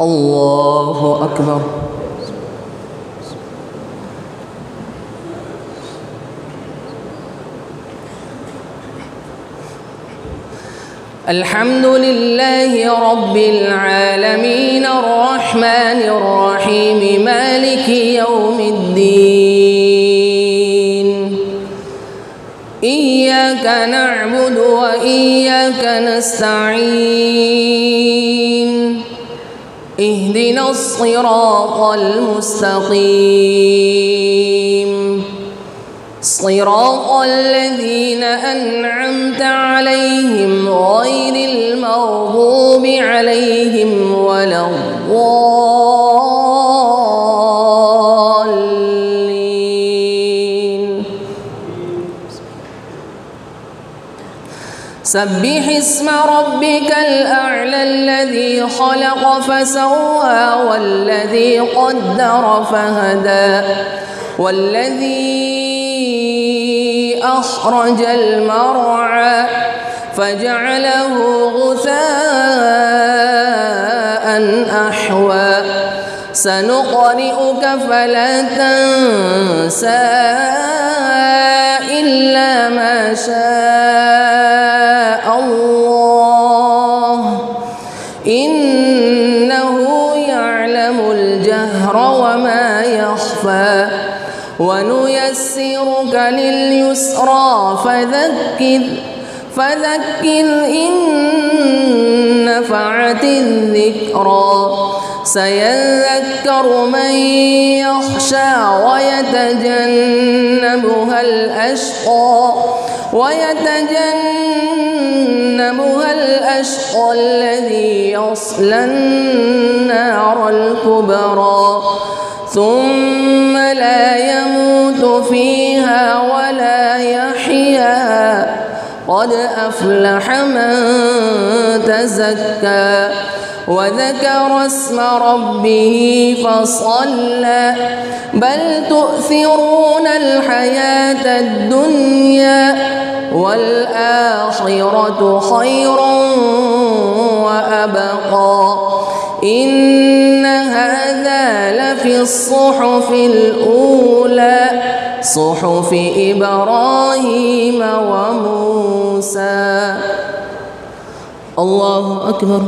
الله أكبر. الحمد لله رب العالمين الرحمن الرحيم مالك يوم الدين. إياك نعبد وإياك نستعين. اهدنا الصراط المستقيم صراط الذين أنعمت عليهم غير المغضوب عليهم ولا الضالين. سبح اسم ربك الأعلى الذي خلق فسوى والذي قدر فهدى والذي أخرج المرعى فجعله غثاء أحوى. سنقرئك فلا تنسى إلا ما شاء الله إنه يعلم الجهر وما يخفى. ونيسرك لليسرى فذكر إن نفعت الذكرى. سيذكر من يخشى ويتجنبها الأشقى الذي يصلى النار الكبرى ثم لا يموت فيها ولا يحيا. قد أفلح من تزكى وذكر اسم ربه فصلى. بل تؤثرون الحياة الدنيا والآخرة خير وأبقى. إن هذا لفي الصحف الأولى صحف إبراهيم وموسى. الله أكبر.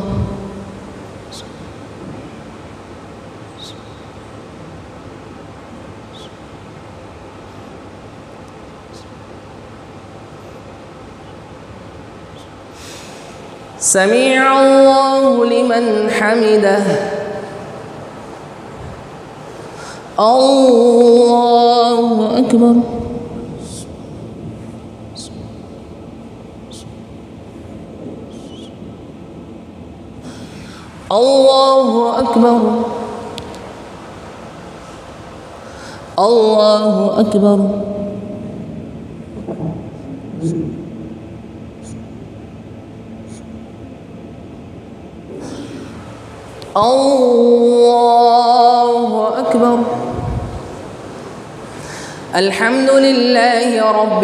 سمع الله لمن حمده. الله أكبر. الله أكبر. الله أكبر. الله أكبر. الحمد لله رب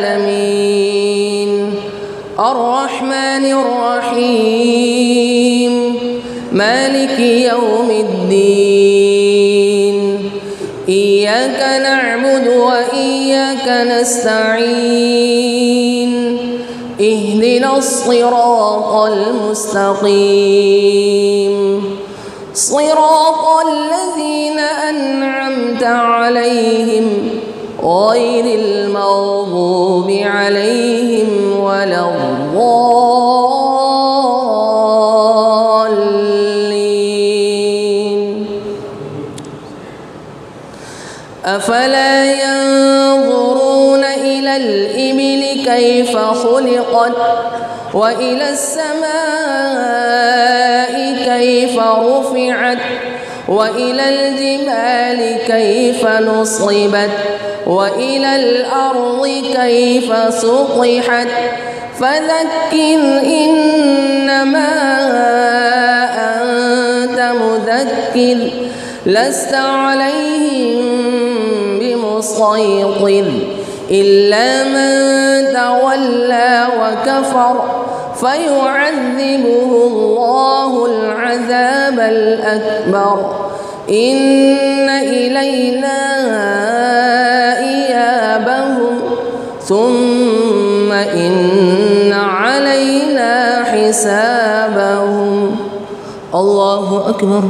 العالمين الرحمن الرحيم مالك يوم الدين. إياك نعبد وإياك نستعين. اهدنا الصراط المستقيم صراط الذين أنعمت عليهم غير المغضوب عليهم ولا الضالين. أفلا ينظرون إلى الإبل كيف خلقت وإلى السماء كيف رفعت وإلى الجبال كيف نصبت وإلى الأرض كيف سطحت. فذكر إنما أنت مذكر لست عليهم بمسيطر إلا من تولى وكفر فيعذبه الله العذاب الأكبر إن إلينا إيابهم ثم إن علينا حسابهم. الله أكبر.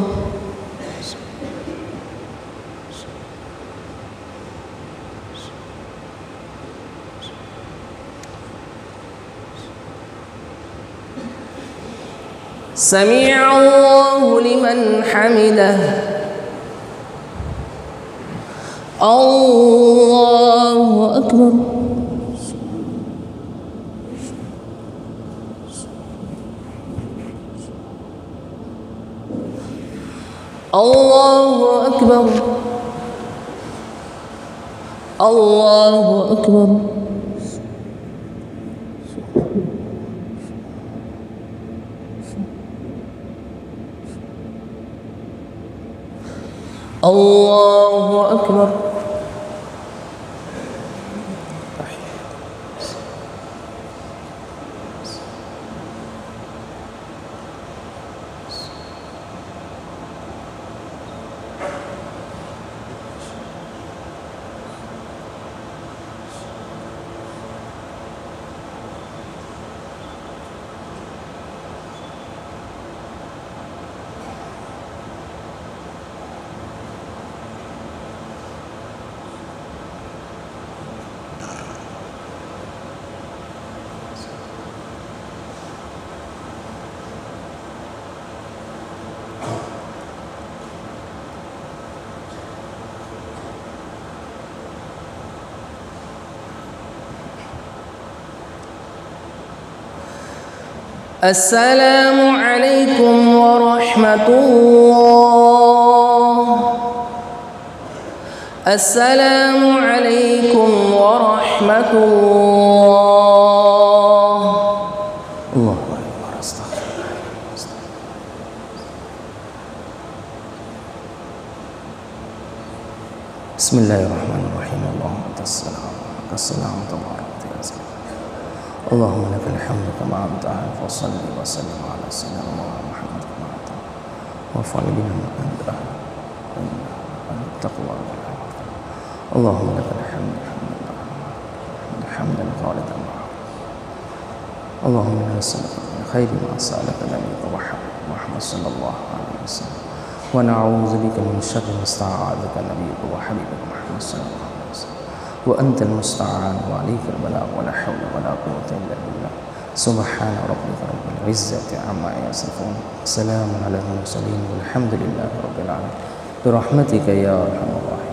سمع الله لمن حمده. الله أكبر. الله أكبر. الله أكبر. الله أكبر. السلام عليكم ورحمة الله. السلام عليكم ورحمة الله. الله أكبر. استغفر الله. بسم الله الرحمن الرحيم. اللهم أنت السلام تبارك وتعالى. اللهم لك الحمد كما أنت أهل فصل وسلم على سيدنا محمد كما أنت وفعل بنا ما أنت أهل التقوى والعافية. اللهم لك الحمد حمدا خالدا معه. اللهم إنا نسألك من خير ما سألك نبيك محمد صلى الله عليه وسلم ونعوذ بك من شر ما استعاذك نبيك وحبيبك محمد صلى الله عليه وسلم وأنت المستعان وعليك البلاغ ولا حول ولا قوة إلا بالله. سبحان ربك رب العزة عما يصفون سلام على المرسلين والحمد لله رب العالمين برحمتك يا أرحم الراحمين.